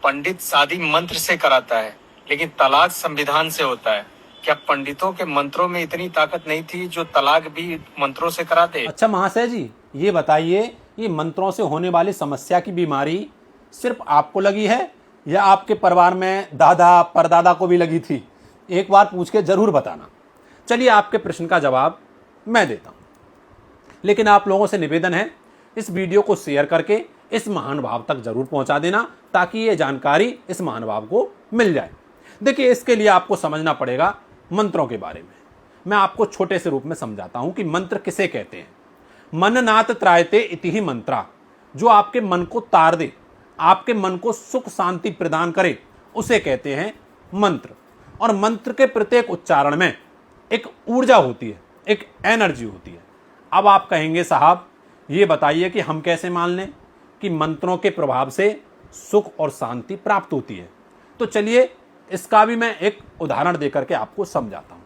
पंडित शादी मंत्र से कराता है, लेकिन तलाक संविधान से होता है। क्या पंडितों के मंत्रों में इतनी ताकत नहीं थी जो तलाक भी मंत्रों से कराते? अच्छा महाशय जी, ये बताइए, ये मंत्रों से होने वाली समस्या की बीमारी सिर्फ आपको लगी है या आपके परिवार में दादा परदादा को भी लगी थी? एक बार पूछ के जरूर बताना। चलिए, आपके प्रश्न का जवाब मैं देता हूं, लेकिन आप लोगों से निवेदन है, इस वीडियो को शेयर करके इस महान भाव तक जरूर पहुंचा देना, ताकि ये जानकारी इस महान भाव को मिल जाए। देखिए, इसके लिए आपको समझना पड़ेगा मंत्रों के बारे में। मैं आपको छोटे से रूप में समझाता हूं कि मंत्र किसे कहते हैं। मननात त्रायते इति ही मंत्रा, जो आपके मन को तार दे, आपके मन को सुख शांति प्रदान करे, उसे कहते हैं मंत्र। और मंत्र के प्रत्येक उच्चारण में एक ऊर्जा होती है, एक एनर्जी होती है। अब आप कहेंगे, साहब ये बताइए कि हम कैसे मान लें कि मंत्रों के प्रभाव से सुख और शांति प्राप्त होती है? तो चलिए, इसका भी मैं एक उदाहरण देकर के आपको समझाता हूं।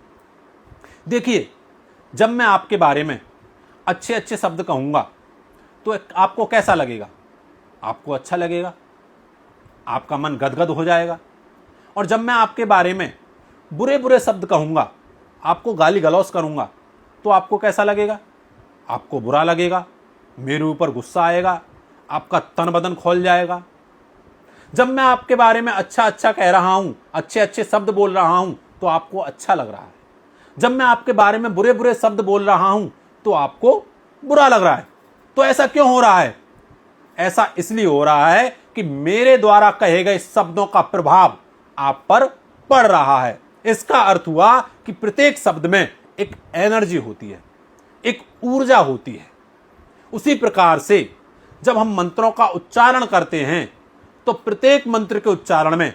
देखिए, जब मैं आपके बारे में अच्छे अच्छे शब्द कहूंगा तो आपको कैसा लगेगा? आपको अच्छा लगेगा, आपका मन गदगद हो जाएगा। और जब मैं आपके बारे में बुरे बुरे शब्द कहूंगा, आपको गाली गलौज करूंगा, तो आपको कैसा लगेगा? आपको बुरा लगेगा, मेरे ऊपर गुस्सा आएगा, आपका तन बदन खोल जाएगा। जब मैं आपके बारे में अच्छा अच्छा कह रहा हूं, अच्छे अच्छे शब्द बोल रहा हूं, तो आपको अच्छा लग रहा है। जब मैं आपके बारे में बुरे बुरे शब्द बोल रहा हूं, तो आपको बुरा लग रहा है। तो ऐसा क्यों हो रहा है? ऐसा इसलिए हो रहा है कि मेरे द्वारा कहे गए शब्दों का प्रभाव आप पर पड़ रहा है। इसका अर्थ हुआ कि प्रत्येक शब्द में एक एनर्जी होती है, एक ऊर्जा होती है। उसी प्रकार से जब हम मंत्रों का उच्चारण करते हैं, तो प्रत्येक मंत्र के उच्चारण में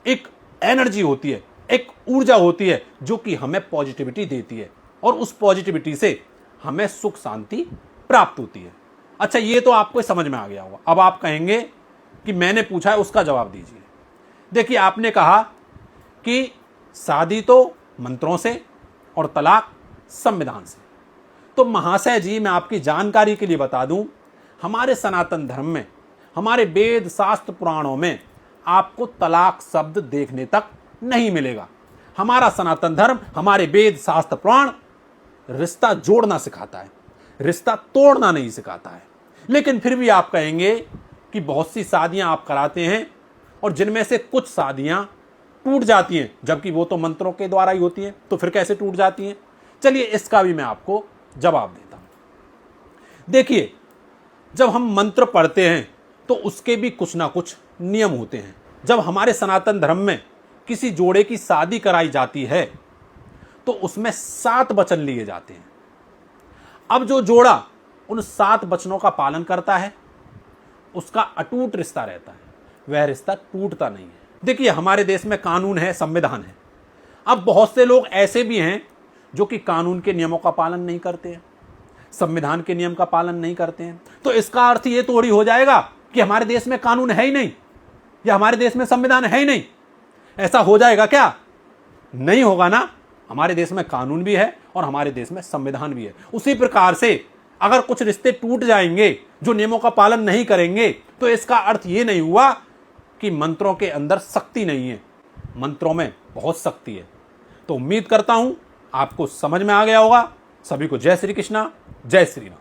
एक एनर्जी होती है, एक ऊर्जा होती है, जो कि हमें पॉजिटिविटी देती है, और उस पॉजिटिविटी से हमें सुख शांति प्राप्त होती है। अच्छा, ये तो आपको समझ में आ गया होगा। अब आप कहेंगे कि मैंने पूछा है, उसका जवाब दीजिए। देखिए, आपने कहा कि शादी तो मंत्रों से और तलाक संविधान से। तो महाशय जी, मैं आपकी जानकारी के लिए बता दूं, हमारे सनातन धर्म में, हमारे वेद शास्त्र पुराणों में आपको तलाक शब्द देखने तक नहीं मिलेगा। हमारा सनातन धर्म, हमारे वेद शास्त्र पुराण रिश्ता जोड़ना सिखाता है, रिश्ता तोड़ना नहीं सिखाता है। लेकिन फिर भी आप कहेंगे कि बहुत सी शादियां आप कराते हैं और जिनमें से कुछ शादियां टूट जाती हैं, जबकि वो तो मंत्रों के द्वारा ही होती हैं। तो फिर कैसे टूट जाती हैं? चलिए, इसका भी मैं आपको जवाब देता हूं। देखिए, जब हम मंत्र पढ़ते हैं तो उसके भी कुछ ना कुछ नियम होते हैं। जब हमारे सनातन धर्म में किसी जोड़े की शादी कराई जाती है, तो उसमें 7 वचन लिए जाते हैं। अब जो जोड़ा उन 7 वचनों का पालन करता है, उसका अटूट रिश्ता रहता है, वह रिश्ता टूटता नहीं है। देखिए, हमारे देश में कानून है, संविधान है। अब बहुत से लोग ऐसे भी हैं जो कि कानून के नियमों का पालन नहीं करते हैं, संविधान के नियम का पालन नहीं करते हैं। तो इसका अर्थ ये थोड़ी हो जाएगा कि हमारे देश में कानून है ही नहीं, या हमारे देश में संविधान है ही नहीं। ऐसा हो जाएगा क्या? नहीं होगा ना। हमारे देश में कानून भी है और हमारे देश में संविधान भी है। उसी प्रकार से अगर कुछ रिश्ते टूट जाएंगे जो नियमों का पालन नहीं करेंगे, तो इसका अर्थ ये नहीं हुआ कि मंत्रों के अंदर शक्ति नहीं है। मंत्रों में बहुत शक्ति है। तो उम्मीद करता हूं आपको समझ में आ गया होगा। सभी को जय श्री कृष्णा, जय श्री राम।